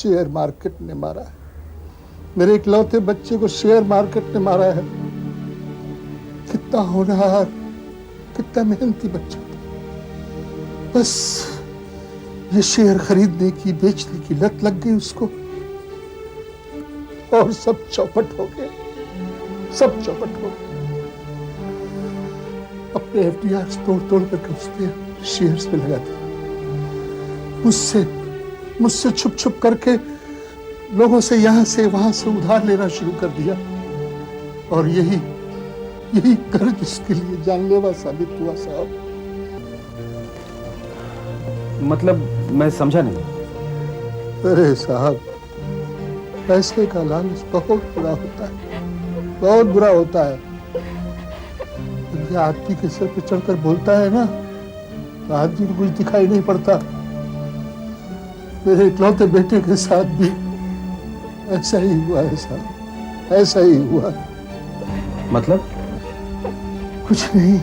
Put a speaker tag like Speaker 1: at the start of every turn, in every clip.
Speaker 1: Share market ने मारा है। मेरे इकलौते बच्चे को शेयर मार्केट ने मारा है। कितना होनहार, कितना मेहनती बच्चा था। बस ये शेयर खरीदने की, बेचने की लत लग गई उसको और सब चौपट हो गया, सब चौपट हो गया। अपने एफडीआर तोड़ तोड़ करके उसने शेयर्स पे लगा दिया। मुझसे छुप छुप करके लोगों से यहां से वहां से उधार लेना शुरू कर दिया और यही कर्ज उसके लिए जानलेवा साबित हुआ साहब।
Speaker 2: मतलब मैं समझा नहीं।
Speaker 1: अरे साहब, पैसे का लालच बहुत बुरा होता है, बहुत बुरा होता है। जब ये आदमी के सिर पे चढ़कर बोलता है ना, तो आदमी को कुछ दिखाई नहीं पड़ता। मेरे इकलौते बेटे के साथ भी ऐसा ही हुआ है साहब, ऐसा ही हुआ।
Speaker 2: मतलब?
Speaker 1: कुछ नहीं,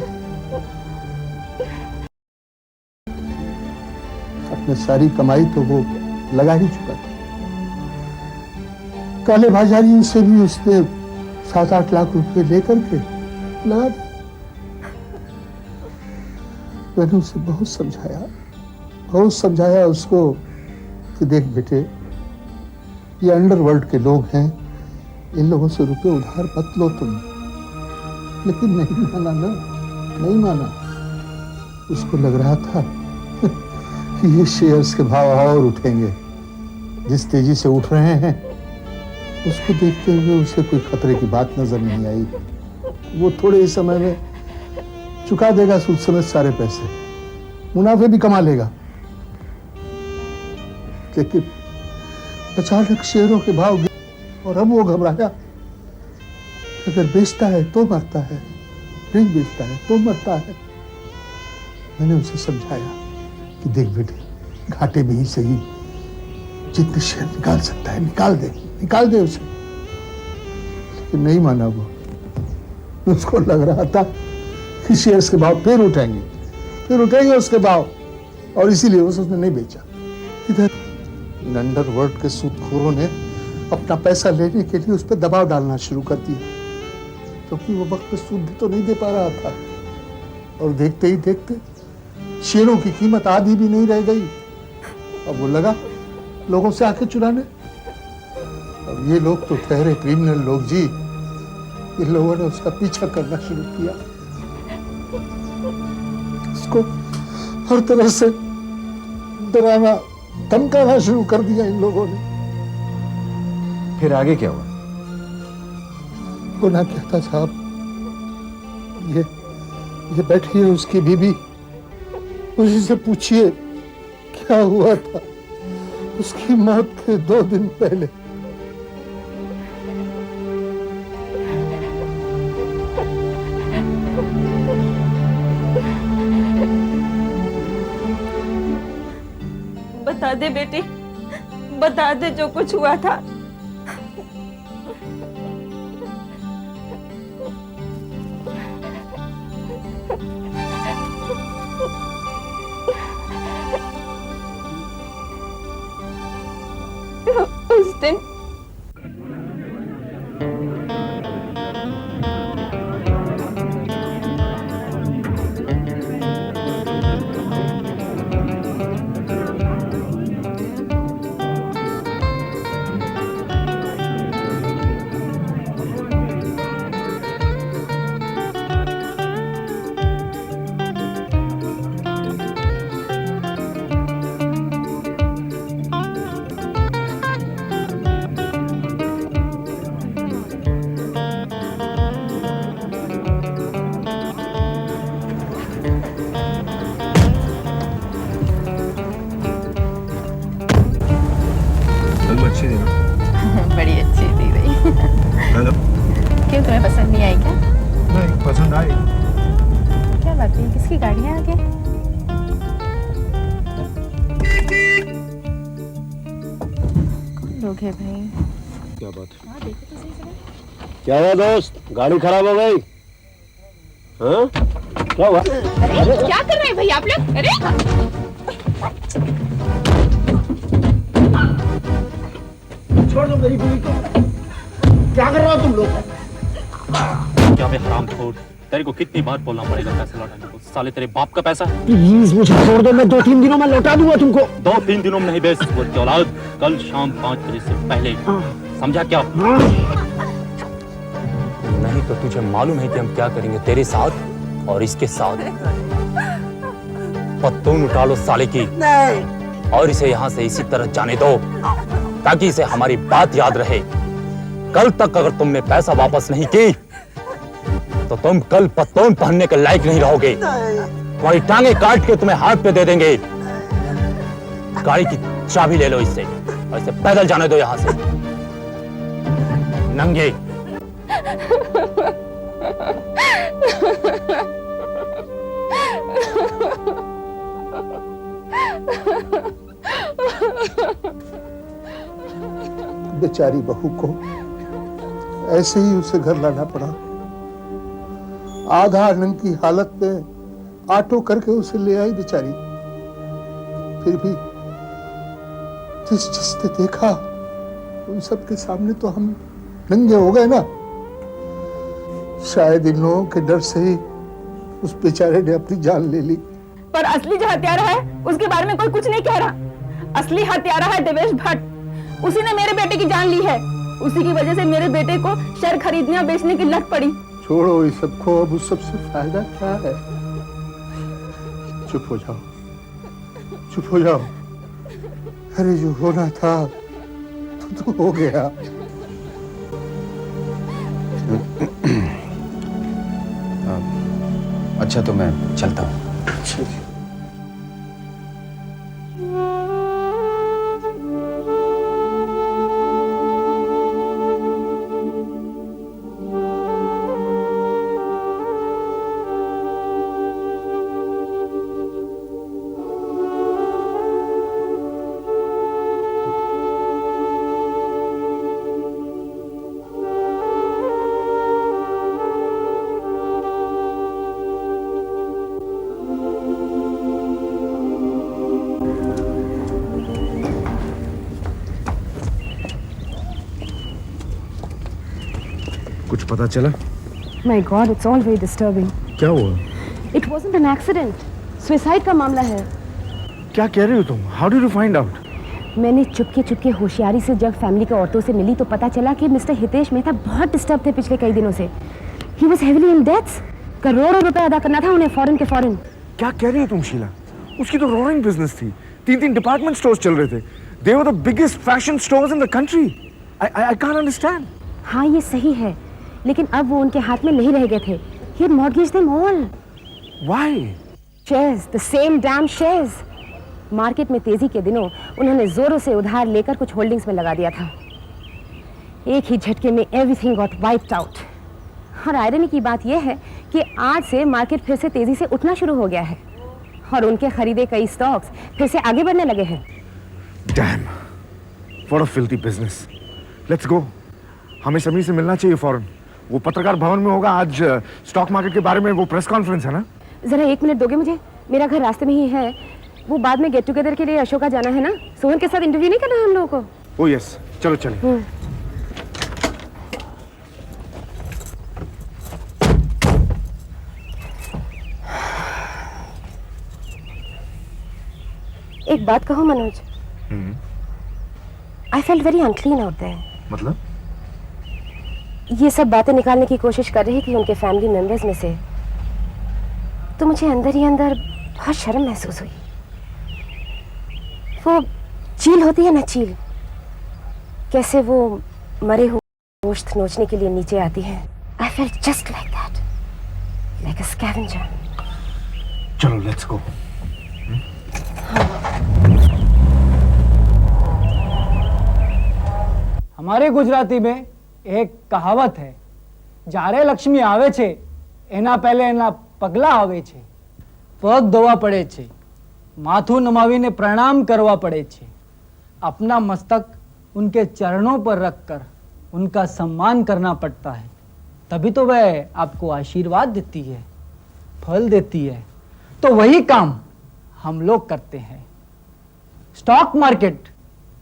Speaker 1: अपने सारी कमाई तो वो लगा ही चुका था। काले बाजारियों से भी उसने 7-8 लाख रुपए लेकर के लगा दिया। मैंने उसे बहुत समझाया उसको कि देख बेटे, ये अंडरवर्ल्ड के लोग हैं, इन लोगों से रुपए उधार मत लो तुम। लेकिन नहीं माना ना, नहीं माना। उसको लग रहा था कि ये शेयर्स के भाव और उठेंगे। जिस तेजी से उठ रहे हैं उसको देखते हुए उसे कोई खतरे की बात नजर नहीं आई। वो थोड़े ही समय में चुका देगा सूद समेत सारे पैसे, मुनाफे भी कमा लेगा। लेकिन अचानक शेयरों के भाव गिरे और अब वो घबराया। अगर बेचता है तो मरता है, नहीं बेचता है तो मरता है। मैंने उसे समझाया कि देख बेटे, घाटे में ही सही जितने शेयर निकाल सकता है निकाल दे उसे। लेकिन नहीं माना वो। उसको लग रहा था कि शेयर्स के भाव फिर उठेंगे उसके भाव, और इसीलिए उसने नहीं बेचा। इधर अंडरवर्ल्ड के सूदखोरों ने अपना पैसा लेने के लिए उस पर दबाव डालना शुरू कर दिया, क्योंकि वो वक्त पे सूद भी तो नहीं दे पा रहा था। और देखते ही देखते शेयरों की कीमत आधी भी नहीं रह गई। अब वो लगा लोगों से आंखें चुराने। अब ये लोग तो ठहरे क्रिमिनल लोग जी। इन लोगों ने उसका पीछा करना शुरू किया, उसको हर तरह से डराना धमकाना शुरू कर दिया इन लोगों ने।
Speaker 2: फिर आगे क्या हुआ?
Speaker 1: होना क्या था साहब, ये बैठी है उसकी बीबी, उसी से पूछिए क्या हुआ था उसकी मौत के 2 दिन पहले।
Speaker 3: बता दे बेटी, बता दे जो कुछ हुआ था। उस दिन
Speaker 4: अच्छी थी ना?
Speaker 5: बड़ी अच्छी थी भाई।
Speaker 4: हेलो।
Speaker 5: क्यों, तुम्हें पसंद नहीं आई क्या?
Speaker 4: नहीं, पसंद आई।
Speaker 5: क्या बात है, किसकी गाड़ियाँ आगे? कौन लोग हैं भाई?
Speaker 4: क्या बात?
Speaker 5: हाँ देखो तो सही से।
Speaker 6: क्या हुआ दोस्त, गाड़ी खराब हो गई? हाँ क्या हुआ?
Speaker 5: अरे क्या कर रहे हैं भाई आप लोग? अरे
Speaker 6: छोड़ दो मेरी बीवी को। क्या कर रहे हो तुम लोग?
Speaker 7: क्या बे हरामखोर, तेरे को कितनी बार बोलना पड़ेगा पैसे लौटाने को? साले तेरे बाप का पैसा।
Speaker 6: प्लीज मुझे छोड़ दो, मैं 2-3 दिनों में लौटा दूंगा तुमको।
Speaker 7: 2-3 दिनों में नहीं बेस वो औलाद, कल शाम 5 बजे से पहले, समझा क्या? नहीं तो तुझे मालूम है कि हम क्या करेंगे तेरे साथ और इसके साथ। पत्तून उठा लो साले की और इसे यहाँ से इसी तरह जाने दो ताकि इसे हमारी बात याद रहे। कल तक अगर तुमने पैसा वापस नहीं की तो तुम कल पत्तून पहनने के लायक नहीं रहोगे। तुम्हारी टांगे काट के तुम्हें हाथ पे दे देंगे। गाड़ी की चाबी ले लो इससे और इसे पैदल जाने दो यहाँ से नंगे।
Speaker 1: बेचारी बहू को ऐसे ही उसे घर लाना पड़ा। आधा नंग की हालत में ऑटो करके उसे ले आई बेचारी। फिर भी जिस जिसने देखा उन सबके सामने तो हम नंगे हो गए ना। शायद इन लोगों के डर से ही उस बेचारे ने अपनी जान ले ली।
Speaker 3: पर असली जो हत्यारा है उसके बारे में कोई कुछ नहीं कह रहा। असली हत्यारा है देवेश भट्ट। उसी ने मेरे बेटे की जान ली है। उसी की वजह से मेरे बेटे को शेयर खरीदने और बेचने की लत पड़ी।
Speaker 1: छोड़ो इस सबको, अब उस सबसे फायदा क्या है? चुप हो जाओ, चुप हो जाओ। अरे जो होना था तो हो गया।
Speaker 2: अच्छा तो मैं चलता हूँ।
Speaker 1: अच्छा जी।
Speaker 4: कुछ पता चला?
Speaker 5: My God, it's all very disturbing.
Speaker 4: क्या हुआ?
Speaker 5: It wasn't an accident. Suicide का मामला है।
Speaker 4: क्या कह रही हो तुम? How did you find out?
Speaker 5: मैंने चुपके होशियारी से जब फैमिली के औरतों से मिली तो पता चला कि मिस्टर हितेश मेहता बहुत डिस्टर्ब थे पिछले कई दिनों से। He was heavily in debts. करोड़ों रुपए अदा करना था उन्हें फॉरेन के फॉरेन।
Speaker 4: क्या कह रही हो तुम शीला? उसकी तो रोलिंग बिजनेस थी। 3 डिपार्टमेंट स्टोर्स चल रहे थे। They were the biggest fashion stores in the country. I can't understand.
Speaker 5: हाँ ये सही है, लेकिन अब वो उनके हाथ में नहीं रह गए थे। He had mortgaged them all.
Speaker 4: Why?
Speaker 5: Shares, the same damn shares. Market में तेजी के दिनों उन्होंने जोरों से उधार लेकर कुछ होल्डिंग्स में लगा दिया था। एक ही झटके में एवरीथिंग गॉट वाइप्ड आउट। और आयरनी की बात यह है कि आज से मार्केट फिर से तेजी से उठना शुरू हो गया है और उनके खरीदे कई स्टॉक्स फिर से आगे बढ़ने लगे हैं।
Speaker 4: Damn. What a filthy business. Let's go. हमें समीर से मिलना चाहिए फौरन। वो पत्रकार भवन में होगा आज। स्टॉक मार्केट के बारे में वो प्रेस कॉन्फ्रेंस है ना?
Speaker 5: जरा 1 मिनट दोगे मुझे? मेरा घर रास्ते में ही है। वो बाद में गेट टुगेदर के लिए अशोका जाना है ना। सोहन के साथ इंटरव्यू नहीं करना है हम लोगों को?
Speaker 4: ओह यस, चलो चलिए।
Speaker 5: एक बात कहो Manoj, I felt very unclean out there.
Speaker 4: मतलब?
Speaker 5: ये सब बातें निकालने की कोशिश कर रही थी उनके फैमिली मेंबर्स में से, तो मुझे अंदर ही अंदर बहुत शर्म महसूस हुई। वो चील होती है ना, चील, कैसे वो मरे हुए गोश्त नोचने के लिए नीचे आती है। I felt just like that, like a scavenger.
Speaker 4: चलो लेट्स गो।
Speaker 8: हमारे गुजराती में एक कहावत है, जारे लक्ष्मी आवे छे एना पहले एना पगला आवे छे। पग धोवा पड़े छे, माथुं नमावीने प्रणाम करवा पड़े छे। अपना मस्तक उनके चरणों पर रखकर उनका सम्मान करना पड़ता है, तभी तो वह आपको आशीर्वाद देती है, फल देती है। तो वही काम हम लोग करते हैं। स्टॉक मार्केट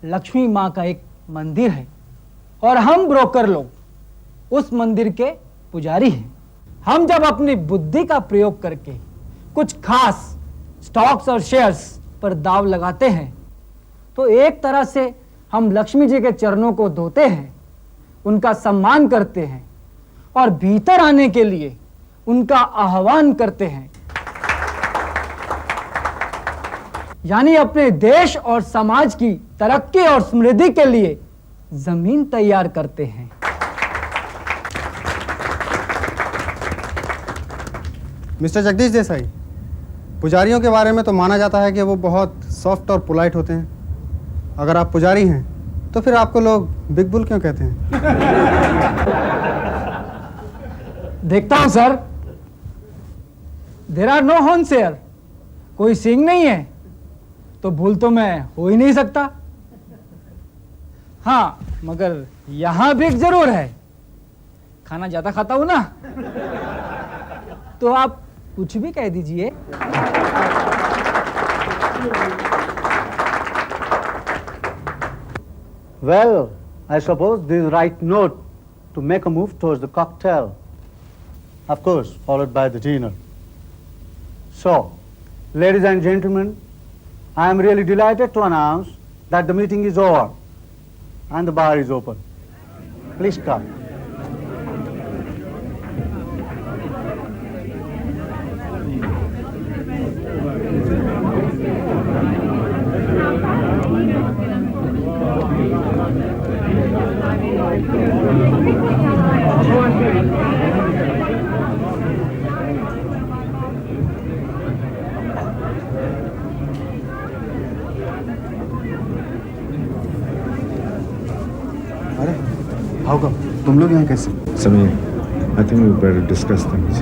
Speaker 8: लक्ष्मी माँ का एक मंदिर है। और हम ब्रोकर लोग उस मंदिर के पुजारी हैं। हम जब अपनी बुद्धि का प्रयोग करके कुछ खास स्टॉक्स और शेयर्स पर दाव लगाते हैं तो एक तरह से हम लक्ष्मी जी के चरणों को धोते हैं, उनका सम्मान करते हैं और भीतर आने के लिए उनका आह्वान करते हैं, यानी अपने देश और समाज की तरक्की और समृद्धि के लिए जमीन तैयार करते हैं।
Speaker 9: मिस्टर जगदीश देसाई, पुजारियों के बारे में तो माना जाता है कि वो बहुत सॉफ्ट और पोलाइट होते हैं। अगर आप पुजारी हैं तो फिर आपको लोग बिग बुल क्यों कहते हैं?
Speaker 8: देखता हूं sir, there are no horns here, कोई सींग नहीं है तो भूल तो मैं हो ही नहीं सकता। हाँ, मगर यहां भी जरूर है, खाना ज्यादा खाता हूं ना, तो आप कुछ भी कह दीजिए।
Speaker 10: Well, I suppose this is the right note to make a move towards the cocktail. Of course, followed by the dinner. So, ladies and gentlemen, I am really delighted to announce that the meeting is over and the bar is open. Please come.
Speaker 4: अरे how come तुम लोग यहाँ कैसे? Sameer, I think we better discuss things.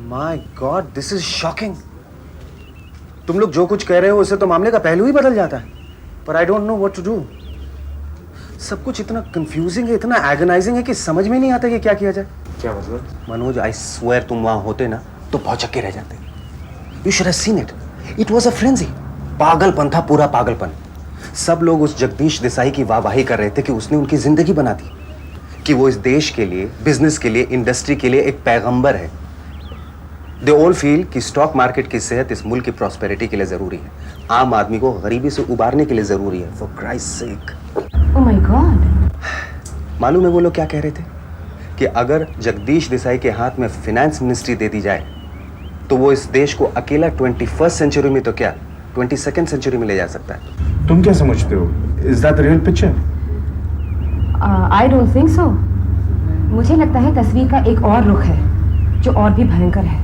Speaker 2: My god, this is shocking. तुम लोग जो कुछ कह रहे हो उससे तो मामले का पहलू ही बदल जाता है, पर I don't know what to do. सब कुछ इतना कंफ्यूजिंग है, इतना एगनाइजिंग है कि समझ में नहीं आता कि क्या किया जाए।
Speaker 4: क्या मतलब?
Speaker 2: मनोज, आई स्वेयर तुम वहां होते ना तो भौचक्के रह जाते। You should have seen it, it was a frenzy. पागलपन था, पूरा पागलपन। सब लोग उस जगदीश देसाई की वाहवाही कर रहे थे कि उसने उनकी जिंदगी बना दी, कि वो इस देश के लिए, बिजनेस के लिए, इंडस्ट्री के लिए एक पैगंबर है। दे ऑल फील कि स्टॉक मार्केट की सेहत इस मुल्क की प्रॉस्पेरिटी के लिए जरूरी है, आम आदमी को गरीबी से उबारने के लिए जरूरी है। For Christ sake.
Speaker 5: Oh my god.
Speaker 2: मालूम है वो लोग क्या कह रहे थे? कि अगर जगदीश देसाई के हाथ में फाइनेंस मिनिस्ट्री दे दी जाए तो वो इस देश को अकेला 21st सेंचुरी में तो क्या 22nd सेंचुरी में ले जा सकता है।
Speaker 4: तुम क्या समझते हो? Is that the real picture?
Speaker 5: I don't think so. मुझे लगता है तस्वीर का एक और रुख है जो और भी भयंकर है।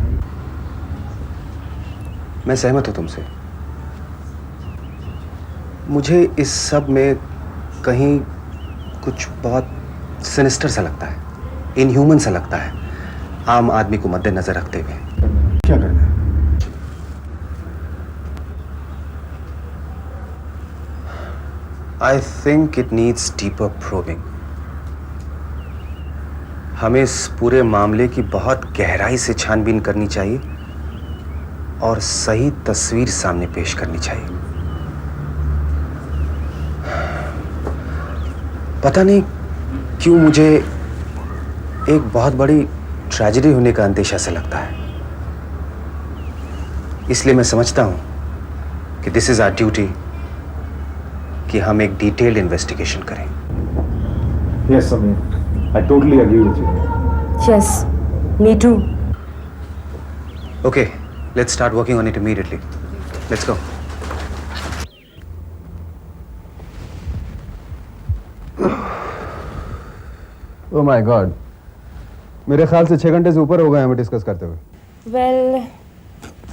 Speaker 2: मैं सहमत हूं तुमसे। मुझे इस सब में कहीं कुछ बहुत सिनिस्टर सा लगता है, इनह्यूमन सा लगता है, आम आदमी को मद्देनजर रखते हुए।
Speaker 4: क्या करना है?
Speaker 2: I think it needs deeper probing. हमें इस पूरे मामले की बहुत गहराई से छानबीन करनी चाहिए और सही तस्वीर सामने पेश करनी चाहिए। पता नहीं क्यों मुझे एक बहुत बड़ी ट्रेजेडी होने का अंदेशा से लगता है। इसलिए मैं समझता हूं कि दिस इज आवर ड्यूटी कि हम एक डिटेल्ड इन्वेस्टिगेशन करें।
Speaker 4: Yes Sameer, I totally agree with you.
Speaker 5: Yes, me too.
Speaker 2: Okay, let's start working on it immediately. Let's go.
Speaker 9: Oh my god, मेरे ख्याल से 6 घंटे से ऊपर हो गए हमें डिस्कस करते हुए।
Speaker 5: वेल,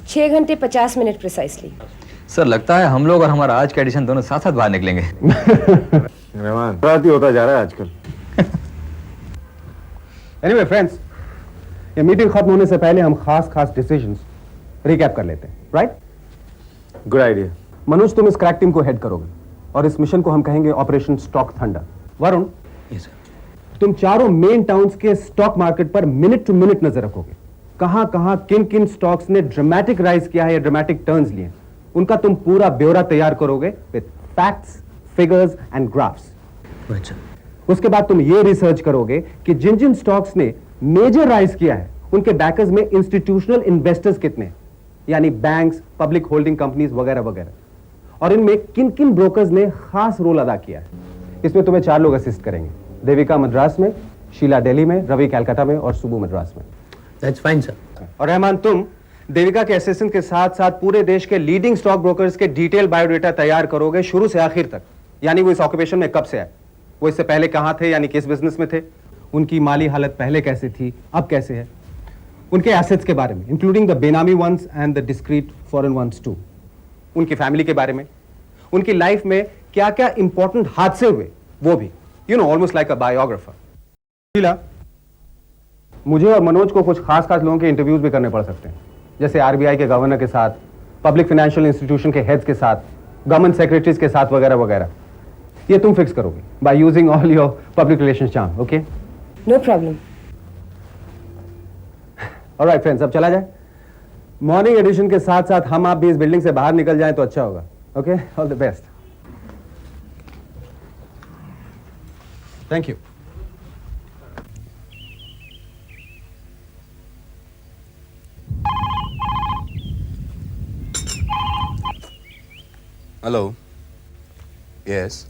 Speaker 5: 6 घंटे 50 मिनट प्रिसाइसली।
Speaker 11: सर, लगता है हम लोग और हमारा आज का एडिशन दोनों साथ साथ बाहर निकलेंगे।
Speaker 4: रहमान, रात ही होता जा रहा है आजकल।
Speaker 9: एनीवे फ्रेंड्स, ये मीटिंग खत्म होने से पहले हम खास डिसीजंस रिकैप कर लेते हैं, राइट?
Speaker 4: Good idea.
Speaker 9: मनोज, तुम इस क्रैक टीम को हेड करोगे और इस मिशन को हम कहेंगे ऑपरेशन स्टॉक थंडर। वरुण, तुम चारों मेन टाउन्स के स्टॉक मार्केट पर मिनट टू मिनट नजर रखोगे। कहां किन स्टॉक्स ने ड्रामेटिक राइज किया है या ड्रामेटिक टर्न्स लिए,
Speaker 12: उनका तुम पूरा ब्यौरा तैयार करोगे with facts, figures and graphs.
Speaker 2: अच्छा,
Speaker 12: उसके बाद तुम ये रिसर्च करोगे कि जिन जिन स्टॉक्स ने मेजर राइज किया है उनके बैकर्स में इंस्टीट्यूशनल इन्वेस्टर्स कितने, यानी बैंक्स, पब्लिक होल्डिंग कंपनीज वगैरह वगैरह, और इनमें किन किन ब्रोकर्स ने खास रोल अदा किया है। इसमें तुम्हें 4 लोग असिस्ट करेंगे, देविका मद्रास में, शीला दिल्ली में, रवि कलकत्ता में और सुबू मद्रास में।
Speaker 2: That's fine sir.
Speaker 12: और रहमान, तुम देविका के असिस्टेंट के साथ साथ पूरे देश के लीडिंग स्टॉक ब्रोकर्स के डिटेल बायोडेटा तैयार करोगे शुरू से आखिर तक, यानी वो इस ऑक्यूपेशन में कब से आए, वो इससे पहले कहां थे यानी किस बिजनेस में थे, उनकी माली हालत पहले कैसे थी, अब कैसे है, उनके एसेट्स के बारे में including the benami ones and the discreet foreign ones too, उनकी फैमिली के बारे में, उनकी लाइफ में क्या क्या इंपॉर्टेंट हादसे हुए वो भी, you know, almost like a biographer. Sheela, मुझे और मनोज को कुछ खास लोगों के इंटरव्यूज भी करने पड़ सकते हैं, जैसे आरबीआई के गवर्नर के साथ, पब्लिक फाइनेंशियल इंस्टीट्यूशन के हेड्स के साथ, गवर्नमेंट सेक्रेटरीज के साथ वगैरह वगैरह। ये तुम फिक्स करोगे by using all your public relations charm. Okay,
Speaker 5: no problem.
Speaker 12: Alright friends, अब चला जाए। मॉर्निंग एडिशन के साथ साथ हम आप भी इस बिल्डिंग से बाहर निकल जाएं तो अच्छा होगा। Okay, all the best. Thank you.
Speaker 13: Hello, yes.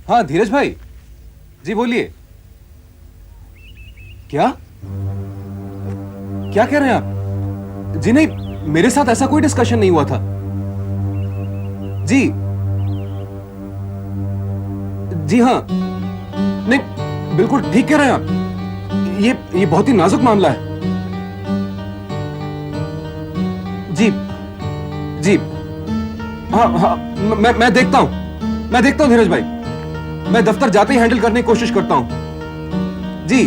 Speaker 13: हाँ धीरज भाई जी, बोलिए। क्या क्या कह रहे हैं आप? जी नहीं, मेरे साथ ऐसा कोई डिस्कशन नहीं हुआ था जी। जी हाँ, नहीं बिल्कुल ठीक कह रहे हैं आप, ये बहुत ही नाजुक मामला है। जी जी, हाँ हाँ, मैं देखता हूं धीरज भाई, मैं दफ्तर जाते ही हैंडल करने की कोशिश करता हूं। जी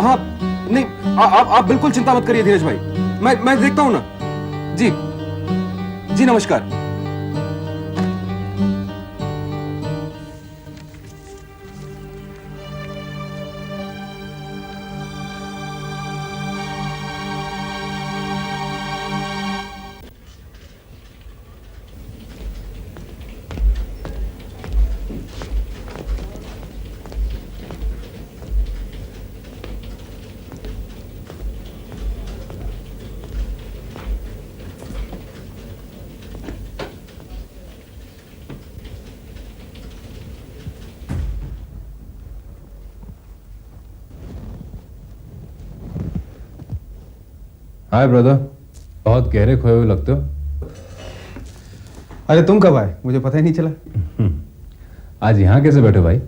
Speaker 13: हाँ, नहीं आप बिल्कुल चिंता मत करिए धीरज भाई, मैं देखता हूं ना। जी जी, नमस्कार।
Speaker 11: हाय ब्रदर, बहुत गहरे खोए हुए लगते हो।
Speaker 9: अरे तुम कब आए, मुझे पता ही नहीं चला।
Speaker 11: आज यहाँ कैसे बैठे भाई?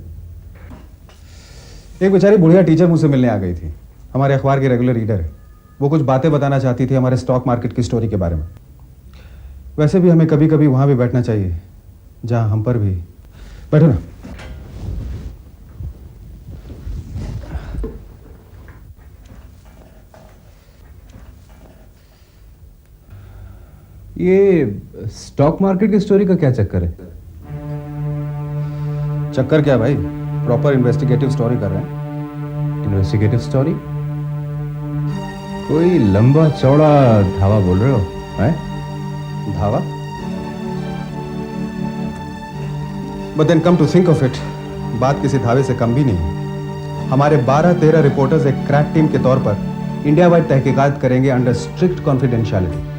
Speaker 9: एक बेचारी बुढ़िया टीचर मुझसे मिलने आ गई थी, हमारे अखबार की रेगुलर रीडर है। वो कुछ बातें बताना चाहती थी हमारे स्टॉक मार्केट की स्टोरी के बारे में। वैसे भी हमें कभी कभी वहां भी बैठना चाहिए जहां हम पर भी। बैठो ना।
Speaker 11: ये स्टॉक मार्केट की स्टोरी का क्या चक्कर है?
Speaker 9: चक्कर क्या भाई, प्रॉपर इन्वेस्टिगेटिव स्टोरी कर रहे हैं।
Speaker 11: Investigative story? कोई लंबा चौड़ा धावा बोल रहे हो? हैं?
Speaker 9: धावा? But then come to think of it, बात किसी धावे से कम भी नहीं है। हमारे 12-13 रिपोर्टर्स एक क्रैक टीम के तौर पर इंडिया वाइड तहकीकात करेंगे अंडर स्ट्रिक्ट कॉन्फिडेंशियलिटी,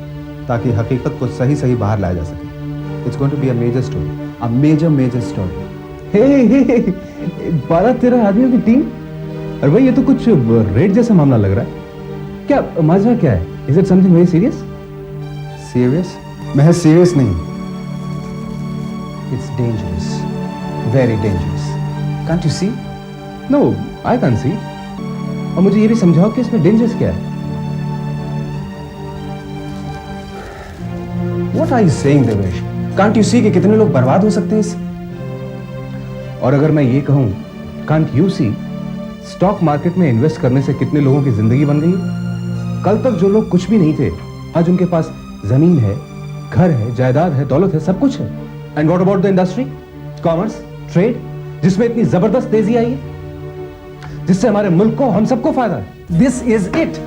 Speaker 9: ताकि हकीकत को सही सही बाहर लाया जा सके। It's going to be a major story, a major story.
Speaker 11: हे 12-13 आदमियों की टीम? अरे भाई, ये तो कुछ रेड जैसा मामला लग रहा है। क्या माजरा क्या है? Is it something very serious?
Speaker 9: Serious? महज सीरियस नहीं,
Speaker 11: it's dangerous, very dangerous. Can't you see? No, I can't see. और मुझे ये भी समझाओ कि इसमें डेंजरस क्या है?
Speaker 9: What are you saying, Devesh? Can't you see कि कितने लोग बर्बाद हो सकते हैं इससे?
Speaker 11: और अगर मैं ये कहूं, can't you see, stock market में इन्वेस्ट करने से कितने लोगों की जिंदगी बन गई है? कल तक जो लोग कुछ भी नहीं थे, आज उनके पास जमीन है, घर है, जायदाद है, दौलत है, सब कुछ है। And what about the industry, commerce, trade, जिसमें इतनी जबरदस्त तेजी आई है, जिससे हमारे मुल्क को, हम सबको फायदा है। This is it.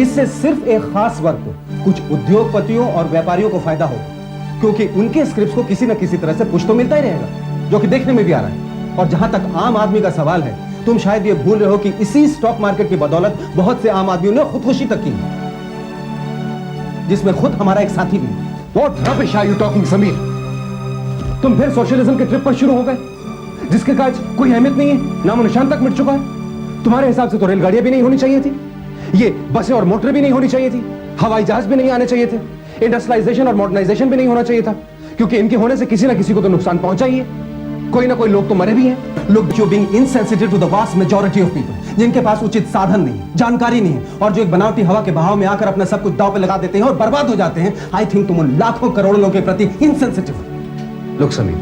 Speaker 9: इससे सिर्फ एक खास वर्ग को, कुछ उद्योगपतियों और व्यापारियों को फायदा होगा, क्योंकि उनके स्क्रिप्ट्स को किसी न किसी तरह से पुश तो मिलता ही रहेगा, जो कि देखने में भी आ रहा है। और जहां तक आम आदमी का सवाल है, तुम शायद ये भूल रहे हो कि इसी स्टॉक मार्केट की बदौलत बहुत से आम आदमियों ने खुदकुशी तक की, जिसमें खुद हमारा एक साथी भी।
Speaker 11: What rubbish are you talking, Sameer? तुम फिर सोशलिज्म के ट्रिप पर शुरू हो गए, जिसके काज कोई अहमियत नहीं है, नामो निशान तक मिट चुका है। तुम्हारे हिसाब से तो रेलगाड़ियां भी नहीं होनी चाहिए थी, ये बसें और मोटरें भी नहीं होनी चाहिए थी, हवाई जहाज भी नहीं आने चाहिए थे, इंडस्ट्रियलाइजेशन और मॉडर्नाइजेशन भी नहीं होना चाहिए था, क्योंकि इनके होने से किसी ना किसी को तो नुकसान पहुंचा ही है। कोई ना कोई लोग तो मरे भी हैं।
Speaker 9: लोग जो being insensitive to the vast majority of people, जिनके पास उचित साधन नहीं, जानकारी नहीं है, और जो एक बनावटी हवा के बहाव में आकर अपना सब कुछ दांव पे लगा देते हैं और बर्बाद हो जाते हैं। आई थिंक तुम उन लाखों करोड़ों लोगों के प्रति insensitive.
Speaker 11: Look, Sameer,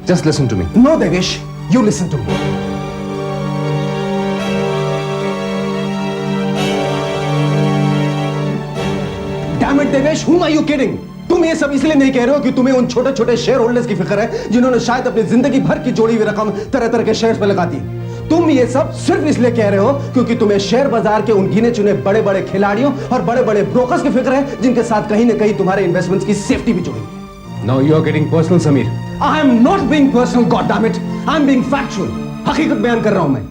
Speaker 11: just listen to me.
Speaker 9: No, Devesh, you listen to me. Damn it, Devesh, whom are you kidding? तुम ये सब इसलिए नहीं कह रहे हो कि तुम्हें उन छोटे छोटे शेयर होल्डर्स की फिक्र है, जिन्होंने शायद अपनी जिंदगी भर की जोड़ी हुई रकम तरह तरह के शेयर्स पे लगा दी। तुम ये सब सिर्फ इसलिए कह रहे हो क्योंकि तुम्हें शेयर बाजार के उन गिने चुने बड़े बड़े खिलाड़ियों और बड़े बड़े ब्रोकर्स की फिक्र है, जिनके साथ कहीं ना कहीं तुम्हारे इन्वेस्टमेंट्स की सेफ्टी भी जुड़ी है।
Speaker 11: Now you are getting personal, Sameer.
Speaker 9: I am not being personal, goddammit. I am being factual. हकीकत बयान कर रहा हूं मैं।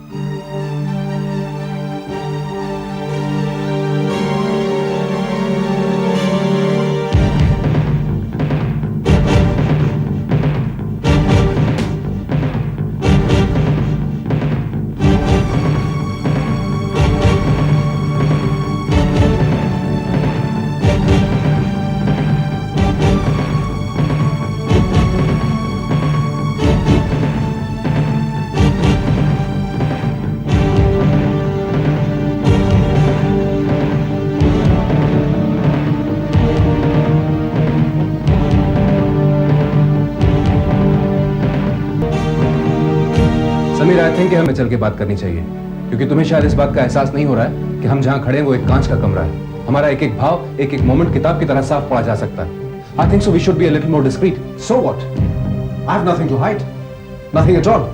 Speaker 11: समीर, आई थिंक हमें चल के बात करनी चाहिए, क्योंकि तुम्हें शायद इस बात का एहसास नहीं हो रहा है कि हम जहां खड़े हैं वो एक कांच का कमरा है। हमारा एक एक भाव, एक एक मोमेंट किताब की तरह साफ पढ़ा जा सकता है। I think so we should be a little more discreet.
Speaker 9: So what? I have nothing to hide. Nothing at all.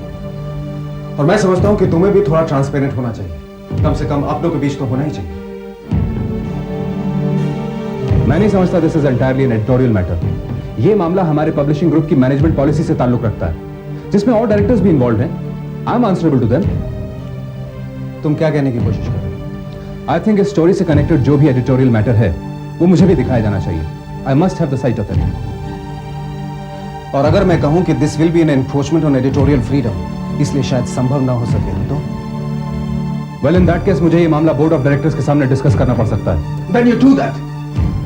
Speaker 9: और मैं समझता हूं कि तुम्हें भी थोड़ा ट्रांसपेरेंट होना चाहिए, कम से कम अपनों के बीच तो होना ही चाहिए।
Speaker 11: मैं नहीं समझता this is entirely an editorial matter. ये मामला हमारे पब्लिशिंग ग्रुप की मैनेजमेंट पॉलिसी से ताल्लुक रखता है, जिसमें और डायरेक्टर्स भी इन्वॉल्व हैं। I am answerable to them.
Speaker 9: तुम क्या कहने की कोशिश कर रहे हो?
Speaker 11: आई थिंक इस स्टोरी से कनेक्टेड जो भी एडिटोरियल मैटर है वो मुझे भी दिखाया जाना चाहिए। I must have the sight of it.
Speaker 9: और अगर मैं कहूं कि this will be an encroachment on editorial freedom, इसलिए शायद संभव ना हो सके, तो
Speaker 11: वेल इन दैट केस मुझे ये मामला बोर्ड ऑफ डायरेक्टर्स के सामने डिस्कस करना पड़ सकता है।
Speaker 9: Then you do that.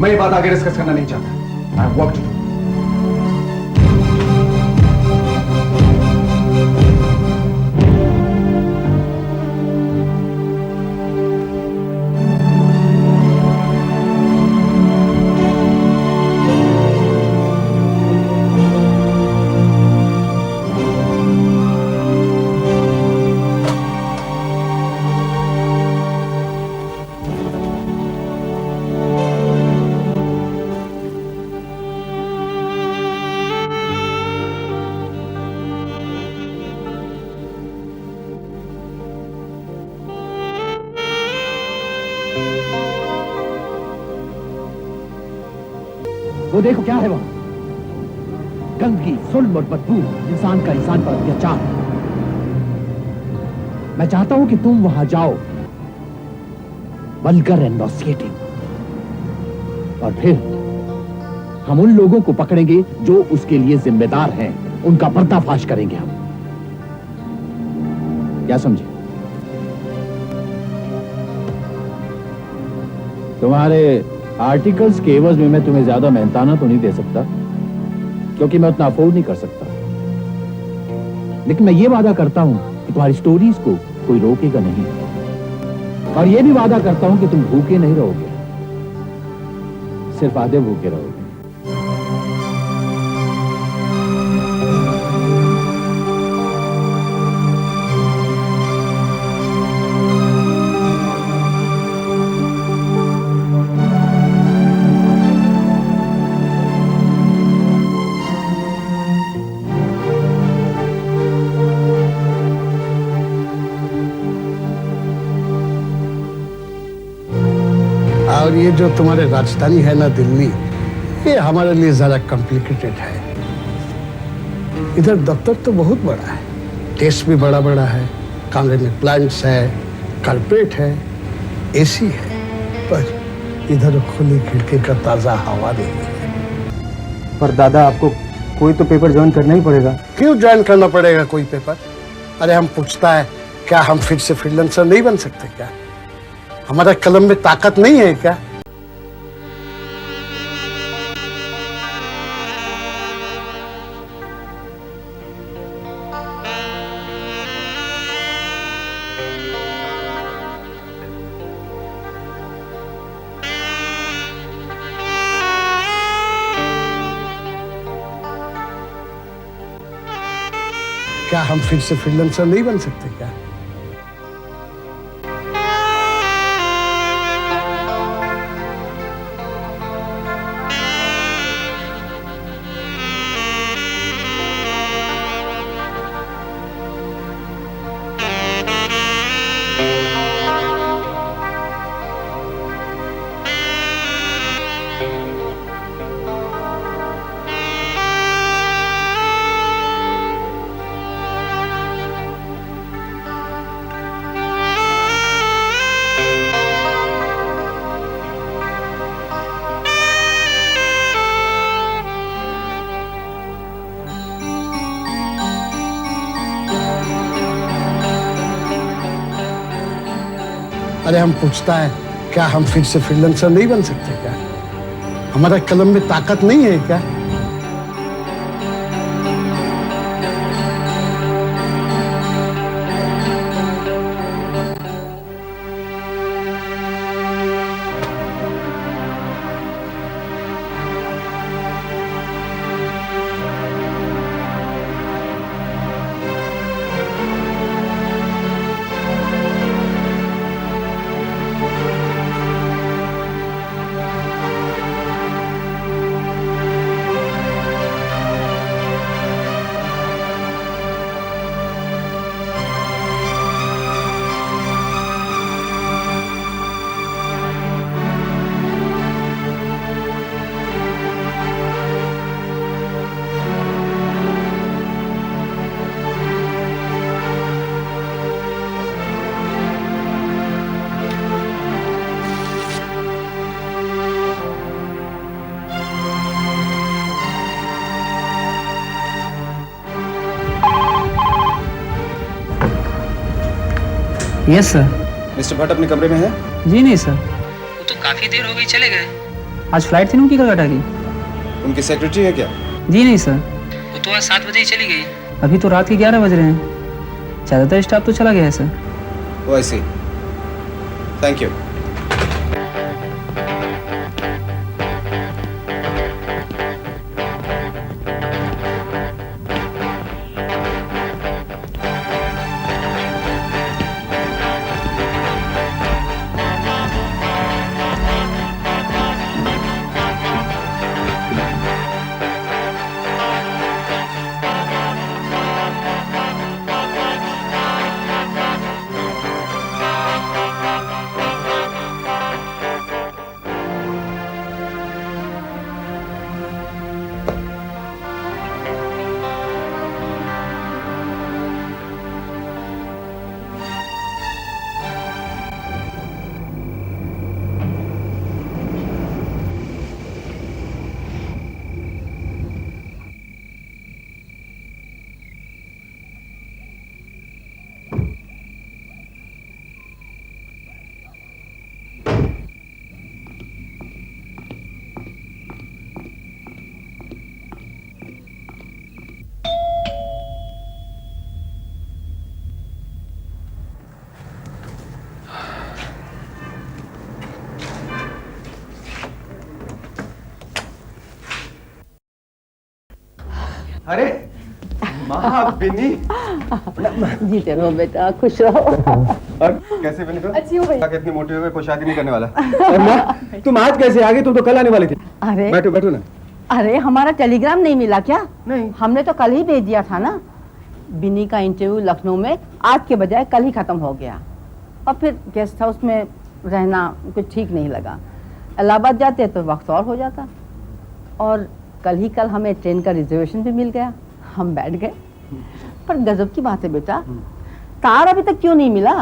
Speaker 9: मैं ये बात आगे डिस्कस करना नहीं चाहता। I have work to do.
Speaker 14: वो देखो क्या है वहां, गंदगी, जुल्म और बदबू, इंसान का इंसान पर अत्याचार। मैं चाहता हूं कि तुम वहां जाओ, वल्गर एंड नॉसिएटिंग, और फिर हम उन लोगों को पकड़ेंगे जो उसके लिए जिम्मेदार हैं, उनका पर्दाफाश करेंगे हम। क्या समझे? तुम्हारे आर्टिकल्स के एवज में मैं तुम्हें ज्यादा मेहनताना तो नहीं दे सकता, क्योंकि मैं उतना अफोर्ड नहीं कर सकता, लेकिन मैं ये वादा करता हूं कि तुम्हारी स्टोरीज को कोई रोकेगा नहीं, और ये भी वादा करता हूं कि तुम भूखे नहीं रहोगे, सिर्फ आधे भूखे रहोगे।
Speaker 15: ये जो तुम्हारे राजधानी है ना दिल्ली, ये हमारे लिए जरा कॉम्प्लिकेटेड है। इधर दफ्तर तो बहुत बड़ा है, टेस्ट भी बड़ा बड़ा है, कमरे में प्लांट्स है, कारपेट है, एसी है, पर इधर खुली खिड़की का ताजा हवा नहीं है।
Speaker 10: पर दादा आपको कोई तो पेपर ज्वाइन करना ही पड़ेगा।
Speaker 15: क्यों ज्वाइन करना पड़ेगा कोई पेपर? अरे हम पूछता है क्या हम फिर से फ्रीलांसर नहीं बन सकते क्या? हमारा कलम में ताकत नहीं है क्या? क्या हम फिर से फ्रीलांसर नहीं बन सकते क्या? अरे हम पूछता है क्या हम फिर से फ्रीलांसर नहीं बन सकते क्या? हमारा कलम में ताकत नहीं है क्या?
Speaker 8: Yes sir.
Speaker 12: मिस्टर भट्ट अपने कमरे में है?
Speaker 8: जी नहीं सर।
Speaker 16: वो तो काफी देर हो गई, चले गए।
Speaker 8: आज फ्लाइट थी ना उनकी कलकत्ता की।
Speaker 12: उनकी सेक्रेटरी है क्या?
Speaker 8: जी नहीं सर।
Speaker 16: वो तो आज 7 बजे ही चली गई।
Speaker 8: अभी तो रात के 11 बज रहे हैं। ज्यादातर स्टाफ तो चला गया है sir.
Speaker 12: Oh I see, thank you. अरे माँ बिन्नी,
Speaker 17: जीते रहो बेटा, खुश रहो।
Speaker 12: और कैसे बिन्नी? तो
Speaker 17: अच्छी हो गई।
Speaker 12: इतनी मोटी हो गई, कोई शादी नहीं करने वाला। माँ तुम आज कैसे आ गई? तुम तो कल आने वाली थी।
Speaker 17: अरे
Speaker 12: बैठो बैठो ना।
Speaker 17: अरे हमारा टेलीग्राम नहीं मिला क्या?
Speaker 12: नहीं,
Speaker 17: हमने तो कल ही भेज दिया था ना। बिन्नी का इंटरव्यू लखनऊ में आज के बजाय कल ही खत्म हो गया, और फिर गेस्ट हाउस में रहना कुछ ठीक नहीं लगा, इलाहाबाद जाते तो वक्त और हो जाता। और कल ही कल हमें ट्रेन का रिजर्वेशन भी मिल गया, हम बैठ गए। पर गजब की बात है बेटा, तार अभी तक क्यों नहीं मिला?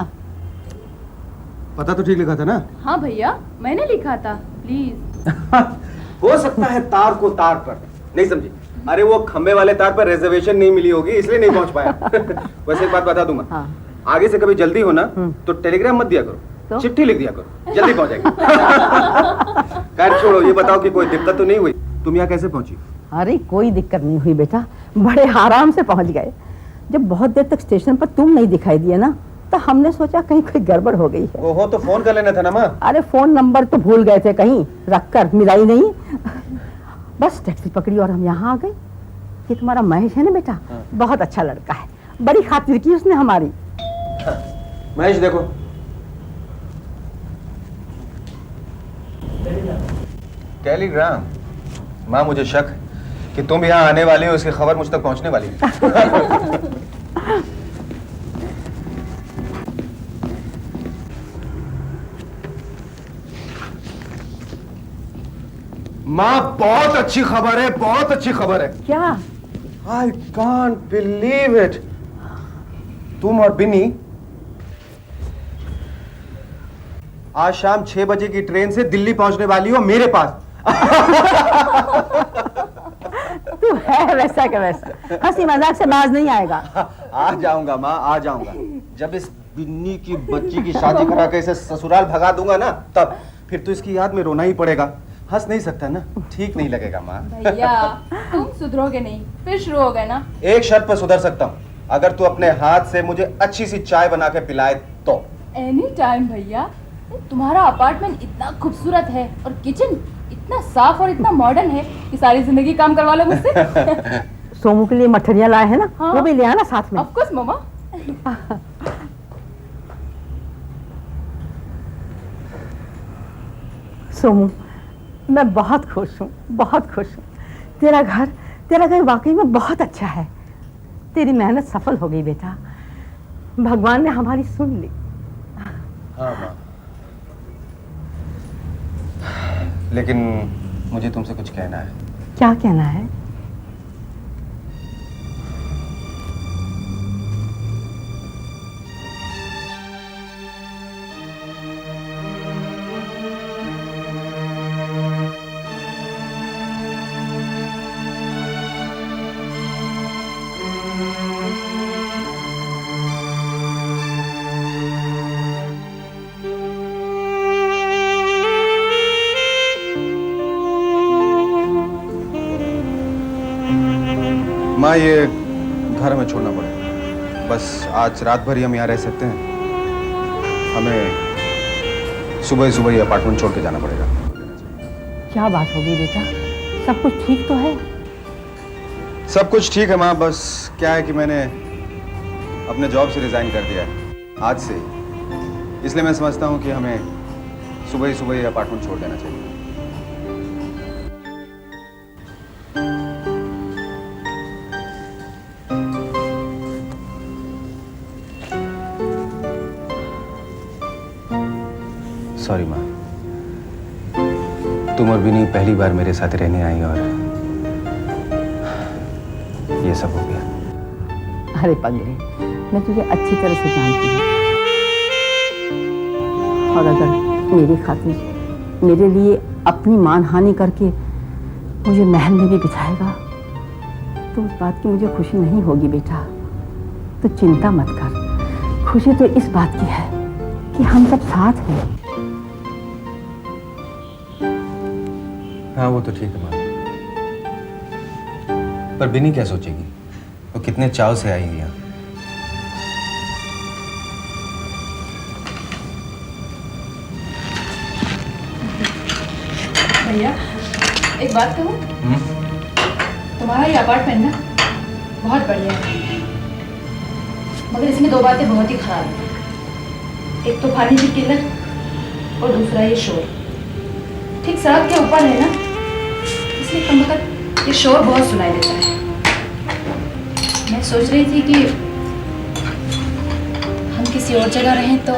Speaker 12: पता तो ठीक लिखा था ना?
Speaker 3: हाँ भैया, मैंने लिखा था, प्लीज।
Speaker 12: हो सकता है तार को तार पर नहीं समझी। अरे वो खंबे वाले तार पर रिजर्वेशन नहीं मिली होगी, इसलिए नहीं पहुंच पाया। वैसे एक बात बता दूंगा,
Speaker 17: हाँ।
Speaker 12: आगे से कभी जल्दी हो ना तो टेलीग्राम मत दिया करो,
Speaker 17: तो?
Speaker 12: चिट्ठी लिख दिया करो, जल्दी पहुंच जाएगी। खैर छोड़ो, ये बताओ कि कोई दिक्कत तो नहीं हुई? तुम यहाँ कैसे पहुंची?
Speaker 17: अरे कोई दिक्कत नहीं हुई बेटा, बड़े आराम से पहुंच गए। जब बहुत देर तक स्टेशन पर तुम नहीं दिखाई दिए ना, तो हमने सोचा कहीं कोई गड़बड़ हो गई है।
Speaker 12: ओहो, तो फोन कर लेना था ना माँ।
Speaker 17: अरे फोन नंबर तो भूल गए थे कहीं रखकर, मिला ही नहीं। बस टैक्सी पकड़ी और हम यहाँ आ गए। ये तुम्हारा महेश है ना बेटा, बहुत अच्छा लड़का है, बड़ी खातिर की उसने हमारी।
Speaker 12: महेश देखो, टेलीग्राम। माँ मुझे शक है कि तुम यहाँ आने वाली हो, इसकी खबर मुझ तक पहुँचने वाली है। माँ बहुत अच्छी खबर है, बहुत अच्छी खबर है।
Speaker 17: क्या?
Speaker 12: I can't believe it. तुम और बिनी आज शाम 6 बजे की ट्रेन से दिल्ली पहुंचने वाली हो मेरे पास।
Speaker 17: तू है वैसा का वैसा, हंसी मजाक से बाज नहीं आएगा।
Speaker 12: आ जाऊंगा माँ, आ जाऊंगा। जब इस बिन्नी की बच्ची की शादी करा के इसे ससुराल भगा दूंगा ना, तब फिर तो इसकी याद में रोना ही पड़ेगा। हंस नहीं सकता ना, ठीक नहीं लगेगा माँ।
Speaker 3: भैया तुम सुधरोगे नहीं, फिर शुरू हो गए ना।
Speaker 12: एक शर्त पर सुधर सकता हूँ, अगर तू अपने हाथ से मुझे अच्छी सी चाय बना के पिलाए तो।
Speaker 3: एनी टाइम भैया, तुम्हारा अपार्टमेंट इतना खूबसूरत है और किचन इतना साफ और इतना मॉडर्न है कि सारी जिंदगी काम करवा लो मुझसे।
Speaker 17: सोमू के लिए मठरिया लाए हैं ना,
Speaker 3: हाँ?
Speaker 17: वो भी ले आना साथ में।
Speaker 3: ऑफ कोर्स मामा।
Speaker 17: सोमू मैं बहुत खुश हूँ, बहुत खुश हूँ। तेरा घर वाकई में बहुत अच्छा है। तेरी मेहनत सफल हो गई बेटा, भगवान ने हमारी सुन ली।
Speaker 12: हाँ माँ, लेकिन मुझे तुमसे कुछ कहना है।
Speaker 17: क्या कहना है?
Speaker 12: माँ ये घर हमें छोड़ना पड़ेगा, बस आज रात भर ही हम यहाँ रह सकते हैं। हमें सुबह सुबह ही अपार्टमेंट छोड़ के जाना पड़ेगा।
Speaker 17: क्या बात होगी बेटा, सब कुछ ठीक तो है?
Speaker 12: सब कुछ ठीक है माँ, बस क्या है कि मैंने अपने जॉब से रिजाइन कर दिया है आज से, इसलिए मैं समझता हूँ कि हमें सुबह ही अपार्टमेंट छोड़ देना चाहिए। सॉरी माँ, तुम और बिनी पहली बार मेरे साथ रहने आई और ये सब हो गया।
Speaker 17: अरे पगले, मैं तुझे अच्छी तरह से जानती हूँ, और अगर मेरी खातिर मेरे लिए अपनी मानहानि करके मुझे महल में भी बिठाएगा तो उस बात की मुझे खुशी नहीं होगी बेटा। तो चिंता मत कर, खुशी तो इस बात की है कि हम सब साथ हैं।
Speaker 12: हाँ वो तो ठीक है माँ, पर बिनी क्या सोचेगी? वो कितने चाव से आई है यहाँ।
Speaker 3: भैया एक बात कहूँ, तुम्हारा ये अपार्टमेंट ना बहुत बढ़िया है, मगर इसमें दो बातें बहुत ही खराब हैं। एक तो पानी की किल्लत और दूसरा ये शोर। ठीक सड़क के ऊपर है ना, इसलिए कम वक्त ये शोर बहुत सुनाई देता है। मैं सोच रही थी कि हम किसी और जगह रहें तो।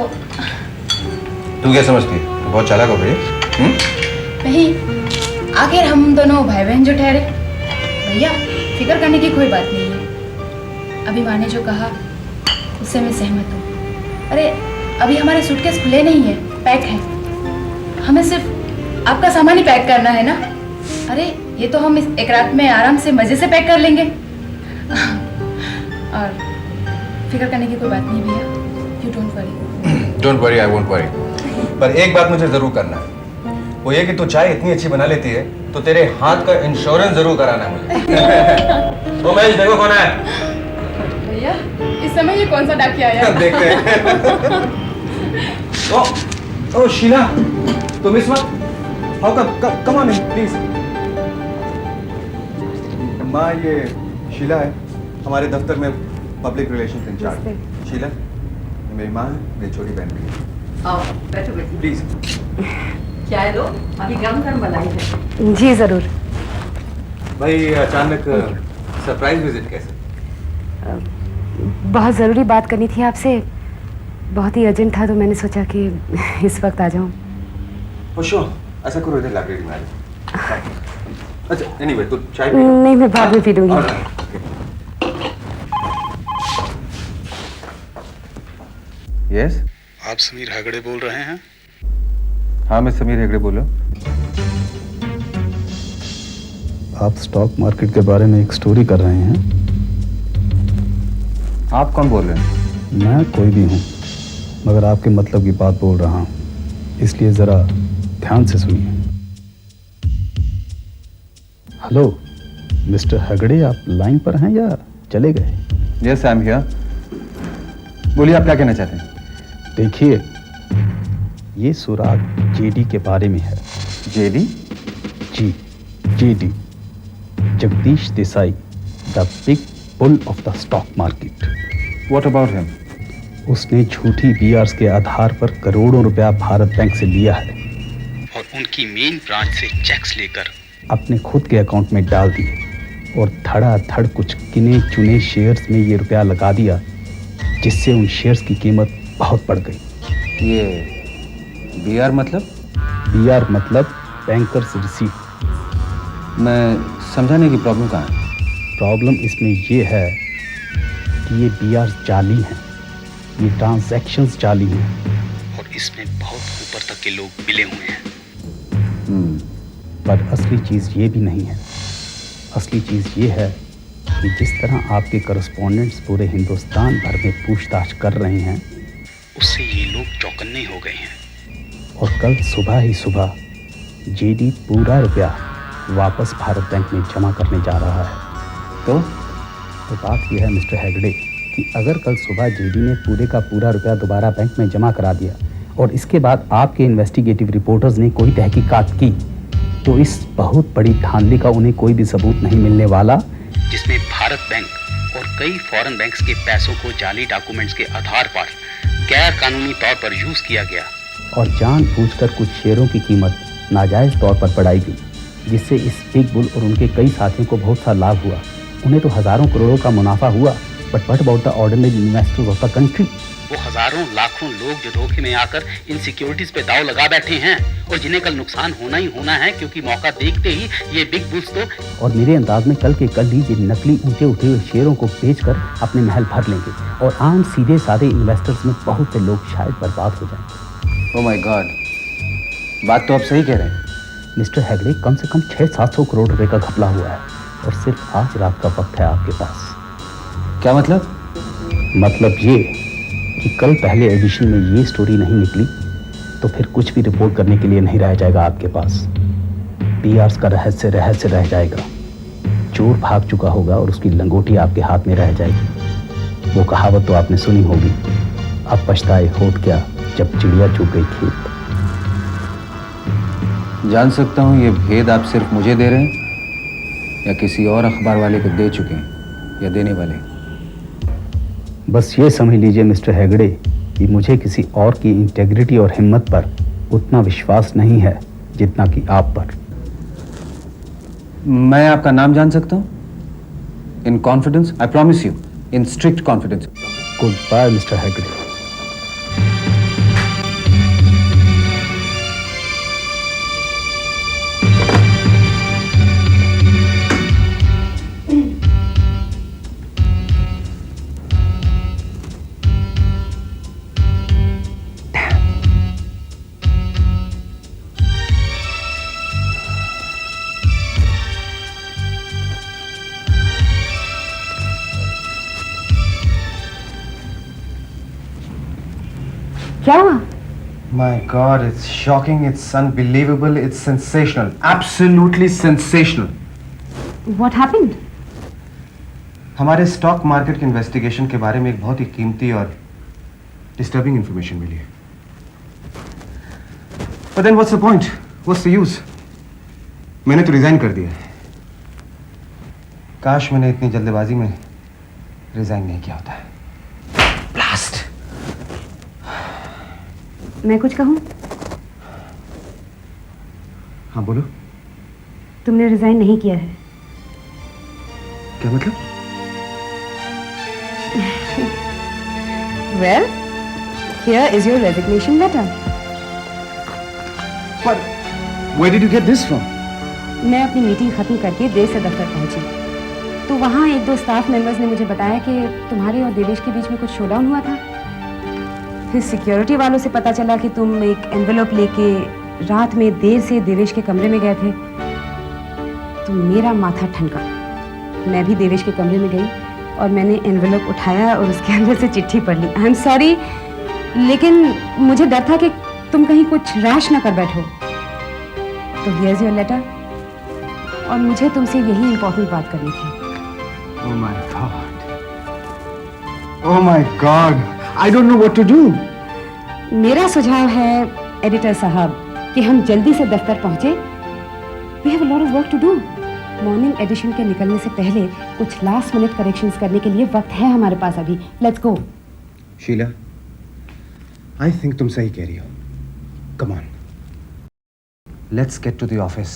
Speaker 12: तू क्या समझती है? तू बहुत चालाक हो गई।
Speaker 3: नहीं, आखिर हम दोनों भाई बहन जो ठहरे। भैया, फिक्र करने की कोई बात नहीं है। अभी माँ ने जो कहा उससे मैं सहमत हूँ। अरे अभी हमारे सूटकेस खुले नहीं है, पैक है। हमें सिर्फ आपका सामान ही पैक करना है ना। अरे ये तो हम इस एक रात में आराम से मजे से पैक कर लेंगे। और फिक्र करने की कोई बात नहीं भैया, you don't worry.
Speaker 12: Don't worry, I won't worry. पर एक बात मुझे जरूर करना है, वो ये कि तू चाय इतनी अच्छी बना लेती है तो तेरे हाथ का इंश्योरेंस जरूर कराना है मुझे। तो महेश देखो कौन है।
Speaker 3: भैया इस समय ये कौन सा डाकिया आया?
Speaker 12: देखते हैं। ओ शीला, तुम इस वक्त हाउ कम ऑन प्लीज। माँ, ये शीला है, हमारे दफ्तर में पब्लिक रिलेशंस इंचार्ज। शीला, ये मेरी माँ है, मेरी छोटी बहन भी है।
Speaker 17: आओ बैठो बैठो।
Speaker 12: प्लीज।
Speaker 17: चाय लो, अभी गरम गरम बनाई है।
Speaker 5: जी जरूर।
Speaker 12: भाई अचानक सरप्राइज विजिट कैसे?
Speaker 5: बहुत ज़रूरी बात करनी थी आपसे, बहुत ही अर्जेंट था, तो मैंने सोचा कि इस वक्त आ जाऊं।
Speaker 12: श्योर, ऐसा करो, इधर लाइब्रेरी में आ जाओ। अच्छा एनीवे, तो चाय पी।
Speaker 5: नहीं, मैं बाद में पी लूंगी।
Speaker 12: यस,
Speaker 15: आप समीर हेगड़े बोल रहे हैं?
Speaker 12: हाँ, मैं समीर हेगड़े बोल रहा हूँ।
Speaker 9: आप स्टॉक मार्केट के बारे में एक स्टोरी कर रहे हैं।
Speaker 12: आप कौन बोल रहे हैं?
Speaker 9: मैं कोई भी हूँ, मगर आपके मतलब की बात बोल रहा हूँ, इसलिए ज़रा ध्यान से सुनिए। हेलो मिस्टर हेगड़े, आप लाइन पर हैं या चले गए?
Speaker 12: Yes, I am here. बोलिए, आप क्या कहना चाहते हैं?
Speaker 9: देखिए, ये सुराग जेडी के बारे में है।
Speaker 12: जेडी?
Speaker 9: जी, JD, Jagdish Desai, the big bull of the stock market.
Speaker 12: What about him?
Speaker 9: उसने झूठी बीआरस के आधार पर करोड़ों रुपया भारत बैंक से लिया है
Speaker 15: और उनकी मेन ब्रांच से चेक्स लेकर
Speaker 9: अपने खुद के अकाउंट में डाल दिए और धड़ाधड़ कुछ गिने चुने शेयर्स में ये रुपया लगा दिया, जिससे उन शेयर्स की कीमत बहुत बढ़ गई।
Speaker 12: ये बीआर मतलब?
Speaker 9: बीआर मतलब बैंकर्स रिसीट।
Speaker 12: मैं समझा नहीं कि प्रॉब्लम कहाँ है।
Speaker 9: प्रॉब्लम इसमें ये है कि ये बीआर जाली हैं, ये ट्रांजैक्शंस जाली हैं।
Speaker 15: और इसमें बहुत ऊपर तक के लोग मिले हुए हैं।
Speaker 9: पर असली चीज़ ये भी नहीं है। असली चीज़ ये है कि जिस तरह आपके करस्पॉन्डेंट्स पूरे हिंदुस्तान भर में पूछताछ कर रहे हैं,
Speaker 15: उससे ये लोग चौकन्ने हो गए हैं।
Speaker 9: और कल सुबह ही सुबह जेडी पूरा रुपया वापस भारत बैंक में जमा करने जा रहा है। तो बात यह है मिस्टर हेगड़े कि अगर कल सुबह जेडी ने पूरे का पूरा रुपया दोबारा बैंक में जमा करा दिया और इसके बाद आपके इन्वेस्टिगेटिव रिपोर्टर्स ने कोई तहकीकात की, तो इस बहुत बड़ी धांधली का उन्हें कोई भी सबूत नहीं मिलने वाला,
Speaker 15: जिसमें भारत बैंक और कई फॉरेन बैंक्स के पैसों को जाली डॉक्यूमेंट्स के आधार पर गैर कानूनी तौर पर यूज किया गया
Speaker 9: और जानबूझकर कुछ शेयरों की कीमत नाजायज तौर पर बढ़ाई गई, जिससे इस बिग बुल और उनके कई साथियों को बहुत सा लाभ हुआ। उन्हें तो हजारों करोड़ों का मुनाफा हुआ, but what about the ordinary investors of the country?
Speaker 15: वो हजारों लाखों लोग जो धोखे में आकर इन सिक्योरिटीज पे दाव लगा बैठे हैं और जिन्हें कल नुकसान होना ही होना है, क्योंकि मौका देखते ही ये बिग बुल्स तो,
Speaker 9: और मेरे अंदाज में कल के कल ही ये नकली ऊंचे उठे हुए शेयरों को बेचकर अपने महल भर लेंगे और आम सीधे साधे इन्वेस्टर्स में बहुत से लोग शायद बर्बाद हो जाएंगे।
Speaker 12: ओह माय गॉड, बात तो आप सही कह रहे हैं
Speaker 9: मिस्टर हेगड़े। कम से कम 600-700 करोड़ रुपए का घपला हुआ है और सिर्फ आज रात का वक्त है आपके पास।
Speaker 12: क्या मतलब?
Speaker 9: मतलब ये कि कल पहले एडिशन में ये स्टोरी नहीं निकली तो फिर कुछ भी रिपोर्ट करने के लिए नहीं रह जाएगा आपके पास। बीआरस का रहस्य रह जाएगा। चोर भाग चुका होगा और उसकी लंगोटी आपके हाथ में रह जाएगी। वो कहावत तो आपने सुनी होगी, अब पछताए होत क्या जब चिड़िया चुग गई खेत।
Speaker 12: जान सकता हूँ ये भेद आप सिर्फ मुझे दे रहे हैं या किसी और अखबार वाले को दे चुके हैं या देने वाले?
Speaker 9: बस ये समझ लीजिए मिस्टर हेगड़े कि मुझे किसी और की इंटेग्रिटी और हिम्मत पर उतना विश्वास नहीं है जितना कि आप पर।
Speaker 12: मैं आपका नाम जान सकता हूँ? In confidence, I promise you, in strict confidence.
Speaker 9: Goodbye mister Hegde.
Speaker 5: क्या हुआ?
Speaker 12: My God, it's shocking, it's unbelievable, it's sensational, absolutely sensational.
Speaker 5: What happened?
Speaker 12: हमारे स्टॉक मार्केट के इन्वेस्टिगेशन के बारे में एक बहुत ही कीमती और डिस्टर्बिंग इंफॉर्मेशन मिली है। But then what's the point? What's the use? मैंने तो रिजाइन कर दिया है। काश मैंने इतनी जल्दबाजी में रिजाइन नहीं किया होता है। ब्लास्ट!
Speaker 5: मैं कुछ कहूँ?
Speaker 12: हाँ बोलो।
Speaker 5: तुमने रिजाइन नहीं किया है।
Speaker 12: क्या मतलब?
Speaker 5: Well, here is your resignation letter.
Speaker 12: But where did you get this from?
Speaker 5: मैं अपनी मीटिंग खत्म करके देर से दफ्तर पहुंची, तो वहाँ एक दो स्टाफ मेंबर्स ने मुझे बताया कि तुम्हारे और देवेश के बीच में कुछ शोडाउन हुआ था। फिर सिक्योरिटी वालों से पता चला कि तुम एक एनवेलप लेके रात में देर से देवेश के कमरे में गए थे। तो मेरा माथा ठनका। मैं भी देवेश के कमरे में गई और मैंने एनवेलप उठाया और उसके अंदर से चिट्ठी पढ़ ली। आई एम सॉरी, लेकिन मुझे डर था कि तुम कहीं कुछ रैश ना कर बैठो। तो हियर्स योर लेटर, और मुझे तुमसे यही इंपॉर्टेंट बात करनी थी।
Speaker 12: Oh my God! Oh my God! I don't know what to do.
Speaker 5: मेरा सुझाव है एडिटर साहब कि हम जल्दी से दफ्तर पहुंचे। We have a lot of work to do. Morning edition के निकलने से पहले कुछ लास्ट मिनट करेक्शंस करने के लिए वक्त है हमारे पास अभी। Let's go.
Speaker 12: Sheela, I think तुम सही कह रही हो। Come on. Let's get to the office.